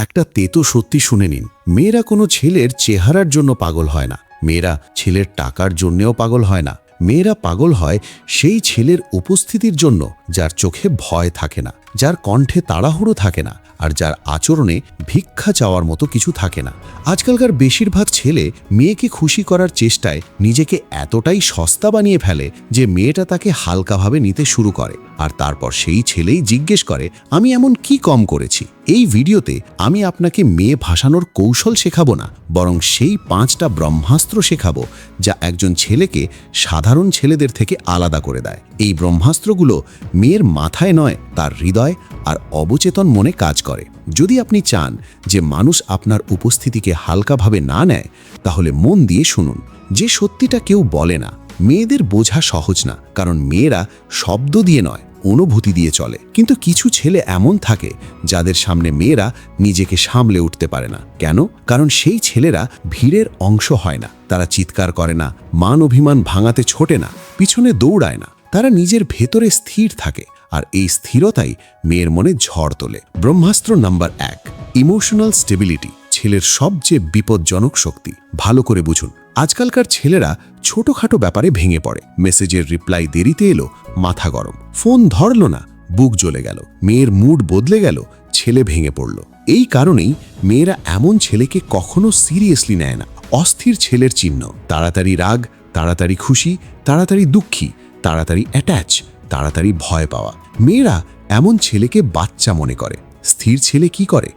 একটা তেতো সত্যি শুনে নিন, মেয়েরা কোনো ছেলের চেহারার জন্য পাগল হয় না, মেয়েরা ছেলের টাকার জন্যেও পাগল হয় না। মেয়েরা পাগল হয় সেই ছেলের উপস্থিতির জন্য যার চোখে ভয় থাকে না, যার কণ্ঠে তাড়াহুড়ো থাকে না, আর যার আচরণে ভিক্ষা চাওয়ার মতো কিছু থাকে না। আজকালকার বেশিরভাগ ছেলে মেয়েকে খুশি করার চেষ্টায় নিজেকে এতটাই সস্তা বানিয়ে ফেলে যে মেয়েটা তাকে হালকাভাবে নিতে শুরু করে, আর তারপর সেই ছেলেই জিজ্ঞেস করে, আমি এমন কি কম করেছি? এই ভিডিওতে আমি আপনাকে মেয়ে ভাসানোর কৌশল শেখাবো না, বরং সেই 5টা ব্রহ্মাস্ত্র শেখাবো যা একজন ছেলেকে সাধারণ ছেলেদের থেকে আলাদা করে দেয়। এই ব্রহ্মাস্ত্রগুলো মেয়ের মাথায় নয়, তার হৃদয় আর অবচেতন মনে কাজ করে। যদি আপনি চান যে মানুষ আপনার উপস্থিতিকে হালকাভাবে না নেয়, তাহলে মন দিয়ে শুনুন। যে সত্যিটা কেউ বলে না, মেয়েদের বোঝা সহজ না, কারণ মেয়েরা শব্দ দিয়ে নয়, অনুভূতি দিয়ে চলে। কিন্তু কিছু ছেলে এমন থাকে যাদের সামনে মেয়েরা নিজেকে সামলে উঠতে পারে না। কেন? কারণ সেই ছেলেরা ভিড়ের অংশ হয় না, তারা চিৎকার করে না, মান অভিমান ভাঙাতে ছোটে না, পিছনে দৌড়ায় না, তারা নিজের ভেতরে স্থির থাকে, আর এই স্থিরতাই মেয়ের মনে ঝড় তোলে। ব্রহ্মাস্ত্র নাম্বার 1, ইমোশনাল স্টেবিলিটি, ছেলের সবচেয়ে বিপজ্জনক শক্তি। ভালো করে বুঝুন, আজকালকার ছেলেরা ছোটখাটো ব্যাপারে ভেঙে পড়ে। মেসেজের রিপ্লাই দেরিতে এলো, মাথা গরম, ফোন ধরলো না, বুক জ্বলে গেল, মেয়ের মুড বদলে গেল, ছেলে ভেঙে পড়ল। এই কারণেই মেয়েরা এমন ছেলেকে কখনো সিরিয়াসলি নেয় না। অস্থির ছেলের চিহ্ন: তাড়াতাড়ি রাগ, তাড়াতাড়ি খুশি, তাড়াতাড়ি দুঃখী, তাড়াতাড়ি অ্যাটাচ, তাড়াতাড়ি ভয় পাওয়া। মেয়েরা এমন ছেলেকে বাচ্চা মনে করে। স্থির ছেলে কি করে?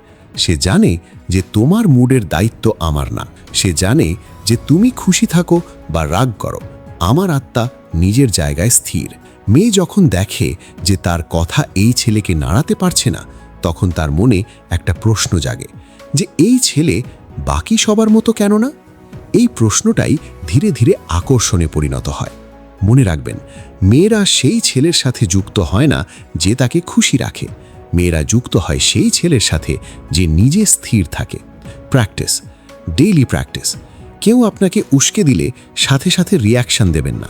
সে জানে যে তোমার মুডের দায়িত্ব আমার না। সে জানে যে তুমি খুশি থাকো বা রাগ করো, আমার আত্মা নিজের জায়গায় স্থির। মেয়ে যখন দেখে যে তার কথা এই ছেলেকে নাড়াতে পারছে না, তখন তার মনে একটা প্রশ্ন জাগে যে এই ছেলে বাকি সবার মতো কেন না? এই প্রশ্নটাই ধীরে ধীরে আকর্ষণে পরিণত হয়। মনে রাখবেন, মেয়েরা সেই ছেলের সাথে যুক্ত হয় না যে তাকে খুশি রাখে, মেয়েরা যুক্ত হয় সেই ছেলের সাথে যে নিজে স্থির থাকে। Practice, daily practice. কেউ আপনাকে উস্কে দিলে সাথে সাথে রিয়াকশন দেবেন না,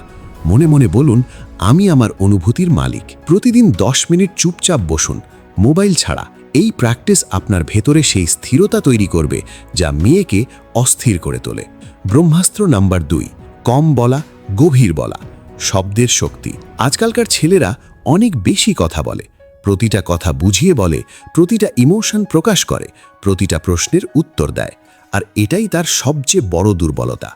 মনে মনে বলুন, আমি আমার অনুভূতির মালিক। প্রতিদিন 10 মিনিট চুপচাপ বসুন, মোবাইল ছাড়া। এই প্র্যাকটিস আপনার ভেতরে সেই স্থিরতা তৈরি করবে যা মেয়েকে অস্থির করে তোলে। ব্রহ্মাস্ত্র নাম্বার 2, কম বলা, গভীর বলা, শব্দের শক্তি। আজকালকার ছেলেরা অনেক বেশি কথা বলে, প্রতিটা কথা বুঝিয়ে বলে, প্রতিটা ইমোশন প্রকাশ করে, প্রতিটা প্রশ্নের উত্তর দেয়, আর এটাই তার সবচেয়ে বড় দুর্বলতা।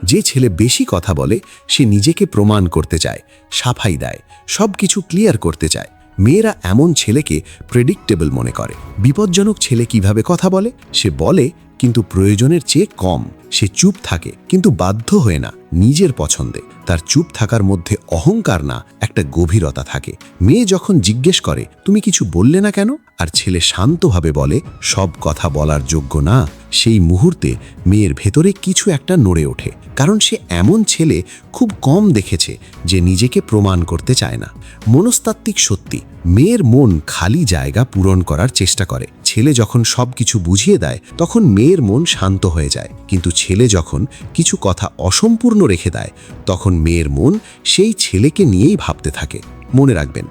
যে ছেলে বেশি কথা বলে সে নিজেকে প্রমাণ করতে চায়, সাফাই দেয়, সব কিছু ক্লিয়ার করতে চায়। মেয়েরা এমন ছেলেকে প্রেডিক্টেবল মনে করে। বিপজ্জনক ছেলে কিভাবে কথা বলে? সে বলে কিন্তু প্রয়োজনের চেয়ে কম। সে চুপ থাকে কিন্তু বাধ্য হয়ে না, নিজের পছন্দে। তার চুপ থাকার মধ্যে অহংকার না, একটা গভীরতা থাকে। মেয়ে যখন জিজ্ঞেস করে, তুমি কিছু বললে না কেন? আর ছেলে শান্তভাবে বলে, সব কথা বলার যোগ্য না, সেই মুহূর্তে মেয়ের ভেতরে কিছু একটা নড়ে ওঠে। কারণ সে এমন ছেলে খুব কম দেখেছে যে নিজেকে প্রমাণ করতে চায় না। মনস্তাত্ত্বিক সত্যি: মেয়ের মন খালি জায়গা পূরণ করার চেষ্টা করে। ছেলে যখন সব কিছু বুঝিয়ে দেয় তখন মেয়ের মন শান্ত হয়ে যায়, কিন্তু ছেলে যখন কিছু কথা অসম্পূর্ণ রেখে দেয় তখন মেয়ের মন সেই ছেলেকে নিয়েই ভাবতে থাকে। মনে রাখবেন,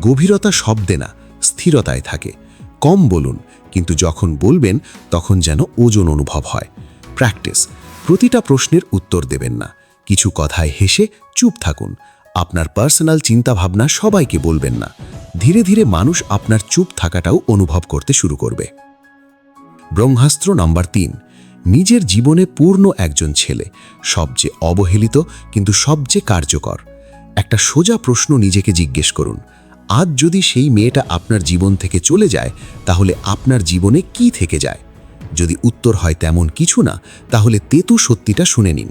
গভীরতা শব্দে না, স্থিরতায় থাকে। কম বলুন, কিন্তু যখন বলবেন তখন যেন ওজন অনুভব হয়। প্র্যাকটিস: প্রতিটা প্রশ্নের উত্তর দেবেন না, কিছু কথায় হেসে চুপ থাকুন। আপনার পার্সোনাল চিন্তাভাবনা সবাইকে বলবেন না। ধীরে ধীরে মানুষ আপনার চুপ থাকাটাও অনুভব করতে শুরু করবে। ব্রহ্মাস্ত্র নাম্বার 3, নিজের জীবনে পূর্ণ একজন ছেলে, সবচেয়ে অবহেলিত কিন্তু সবচেয়ে কার্যকর। একটা সোজা প্রশ্ন নিজেকে জিজ্ঞেস করুন, আজ যদি সেই মেয়েটা আপনার জীবন থেকে চলে যায়, তাহলে আপনার জীবনে কি থেকে যায়? যদি উত্তর হয় তেমন কিছু না, তাহলে তেতু সত্যিটা শুনে নিন,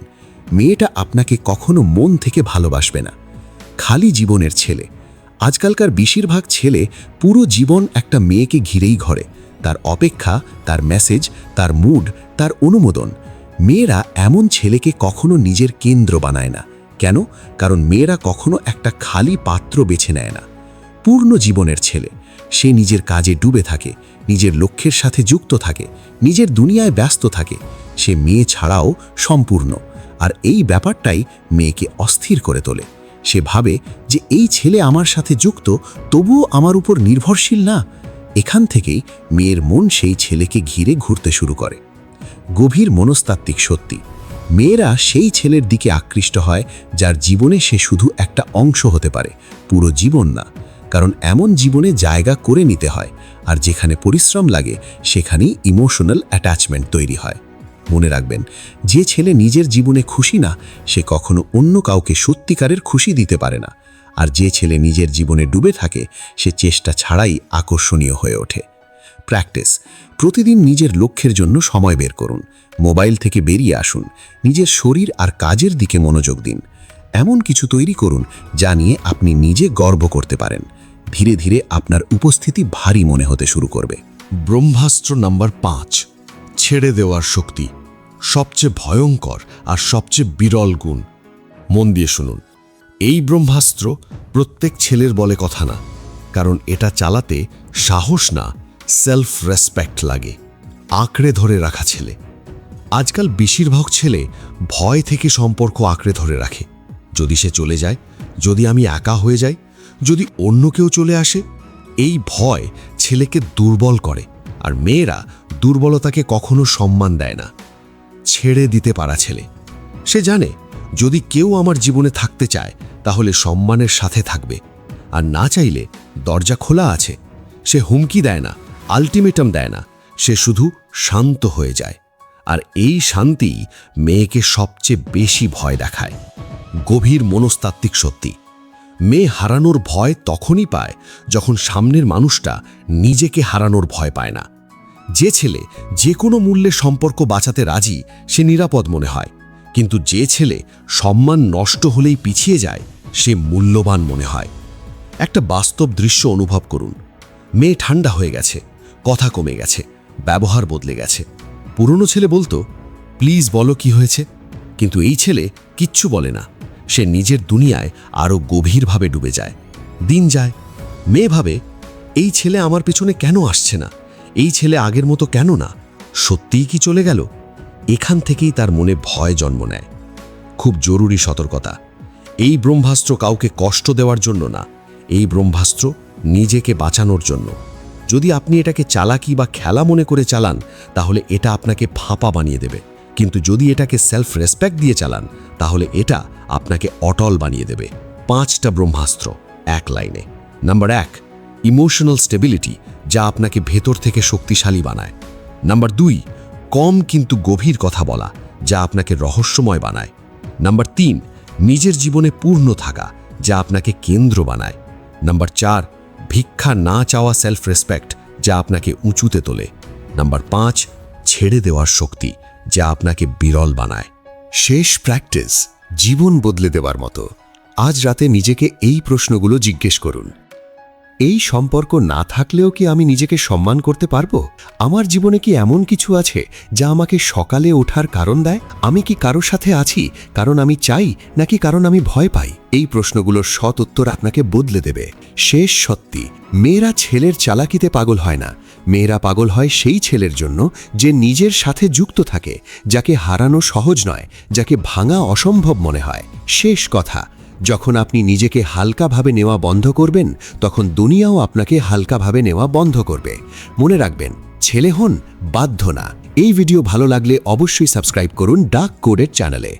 মেয়েটা আপনাকে কখনো মন থেকে ভালোবাসবে না। খালি জীবনের ছেলে: আজকালকার বেশিরভাগ ছেলে পুরো জীবন একটা মেয়েকে ঘিরেই ঘরে, তার অপেক্ষা, তার মেসেজ, তার মুড, তার অনুমোদন। মেয়েরা এমন ছেলেকে কখনো নিজের কেন্দ্র বানায় না। কেন? কারণ মেয়েরা কখনো একটা খালি পাত্র বেছে নেয় না। পূর্ণ জীবনের ছেলে: সে নিজের কাজে ডুবে থাকে, নিজের লক্ষ্যের সাথে যুক্ত থাকে, নিজের দুনিয়ায় ব্যস্ত থাকে। সে মেয়ে ছাড়াও সম্পূর্ণ, আর এই ব্যাপারটাই মেয়েকে অস্থির করে তোলে। সে ভাবে যে এই ছেলে আমার সাথে যুক্ত, তবুও আমার উপর নির্ভরশীল না। এখান থেকেই মেয়ের মন সেই ছেলেকে ঘিরে ঘুরতে শুরু করে। গভীর মনস্তাত্ত্বিক সত্যি, মেয়েরা সেই ছেলের দিকে আকৃষ্ট হয় যার জীবনে সে শুধু একটা অংশ হতে পারে, পুরো জীবন না। কারণ এমন জীবনে জায়গা করে নিতে হয়, আর যেখানে পরিশ্রম লাগে সেখানেই ইমোশনাল অ্যাটাচমেন্ট তৈরি হয়। মনে রাখবেন, যে ছেলে নিজের জীবনে খুশি না, সে কখনো অন্য কাউকে সত্যিকারের খুশি দিতে পারে না। আর যে ছেলে নিজের জীবনে ডুবে থাকে, সে চেষ্টা ছাড়াই আকর্ষণীয় হয়ে ওঠে। প্র্যাকটিস, প্রতিদিন নিজের লক্ষ্যের জন্য সময় বের করুন। মোবাইল থেকে বেরিয়ে আসুন, নিজের শরীর আর কাজের দিকে মনোযোগ দিন। এমন কিছু তৈরি করুন যা নিয়ে আপনি নিজে গর্ব করতে পারেন। ধীরে ধীরে আপনার উপস্থিতি ভারী মনে হতে শুরু করবে। ব্রহ্মাস্ত্র নাম্বার 5, ছেড়ে দেওয়ার শক্তি। সবচেয়ে ভয়ঙ্কর আর সবচেয়ে বিরল গুণ। মন দিয়ে শুনুন, এই ব্রহ্মাস্ত্র প্রত্যেক ছেলের বলে কথা না, কারণ এটা চালাতে সাহস না, সেলফ রেসপেক্ট লাগে। আঁকড়ে ধরে রাখা ছেলে। আজকাল বেশিরভাগ ছেলে ভয় থেকে সম্পর্ক আঁকড়ে ধরে রাখে। যদি সে চলে যায়, যদি আমি একা হয়ে যাই, যদি অন্য কেউ চলে আসে। এই ভয় ছেলেকে দুর্বল করে, আর মেয়েরা দুর্বলতাকে কখনো সম্মান দেয় না। ছেড়ে দিতে পারা ছেলে, সে জানে যদি কেউ আমার জীবনে থাকতে চায় তাহলে সম্মানের সাথে থাকবে, আর না চাইলে দরজা খোলা আছে। সে হুমকি দেয় না, আলটিমেটাম দেয় না, সে শুধু শান্ত হয়ে যায়। আর এই শান্তি মেয়েকে সবচেয়ে বেশি ভয় দেখায়। গভীর মনস্তাত্ত্বিক সত্যি, মেয়ে হারানোর ভয় তখনই পায় যখন সামনের মানুষটা নিজেকে হারানোর ভয় পায় না। যে ছেলে যে কোনো মূল্যে সম্পর্ক বাঁচাতে রাজি, সে নিরাপদ মনে হয়। কিন্তু যে ছেলে সম্মান নষ্ট হলেই পিছিয়ে যায়, সে মূল্যবান মনে হয়। একটা বাস্তব দৃশ্য অনুভব করুন। মেয়ে ঠান্ডা হয়ে গেছে, কথা কমে গেছে, ব্যবহার বদলে গেছে। পুরনো ছেলে বলতো, প্লিজ বলো কি হয়েছে। কিন্তু এই ছেলে কিচ্ছু বলে না। সে নিজের দুনিয়ায় আরও গভীরভাবে ডুবে যায়। দিন যায়, মেয়ে ভাবে, এই ছেলে আমার পিছনে কেন আসছে না, এই ছেলে আগের মতো কেন না, সত্যিই কি চলে গেল? এখান থেকেই তার মনে ভয় জন্ম নেয়। খুব জরুরি সতর্কতা, এই ব্রহ্মাস্ত্র কাউকে কষ্ট দেওয়ার জন্য না, এই ব্রহ্মাস্ত্র নিজেকে বাঁচানোর জন্য। যদি আপনি এটাকে চালাকি বা খেলা মনে করে চালান, তাহলে এটা আপনাকে ফাঁপা বানিয়ে দেবে। কিন্তু যদি এটাকে সেলফ রেসপেক্ট দিয়ে চালান, তাহলে এটা আপনাকে অটল বানিয়ে দেবে। 5টা ব্রহ্মাস্ত্র এক লাইনে। নাম্বার 1, ইমোশনাল স্টেবিলিটি, যা আপনাকে ভেতর থেকে শক্তিশালী বানায়। নাম্বার 2, কম কিন্তু গভীর কথা বলা, যা আপনাকে রহস্যময় বানায়। নাম্বার 3, নিজের জীবনে পূর্ণ থাকা, যা আপনাকে কেন্দ্র বানায়। নাম্বার 4, ভিক্ষা না চাওয়া সেলফ রেসপেক্ট, যা আপনাকে উঁচুতে তোলে। নাম্বার 5, ছেড়ে দেওয়ার শক্তি, যা আপনাকে বিরল বানায়। শেষ প্র্যাকটিস, জীবন বদলে দেওয়ার মতো। আজ রাতে নিজেকে এই প্রশ্নগুলো জিজ্ঞেস করুন। এই সম্পর্ক না থাকলেও কি আমি নিজেকে সম্মান করতে পারবো? আমার জীবনে কি এমন কিছু আছে যা আমাকে সকালে ওঠার কারণ দেয়? আমি কি কারোর সাথে আছি কারণ আমি চাই, নাকি কারণ আমি ভয় পাই? এই প্রশ্নগুলোর সৎ উত্তর আপনাকে বদলে দেবে। শেষ সত্যি, মেয়েরা ছেলের চালাকিতে পাগল হয় না, মেয়েরা পাগল হয় সেই ছেলের জন্য যে নিজের সাথে যুক্ত থাকে, যাকে হারানো সহজ নয়, যাকে ভাঙা অসম্ভব মনে হয়। শেষ কথা, যখন আপনি নিজেকে হালকাভাবে নেওয়া বন্ধ করবেন, তখন দুনিয়াও আপনাকে হালকাভাবে নেওয়া বন্ধ করবে। মনে রাখবেন, ছেলে হন, বাধ্য না। এই ভিডিও ভালো লাগলে অবশ্যই সাবস্ক্রাইব করুন ডার্ক কোডের চ্যানেলে।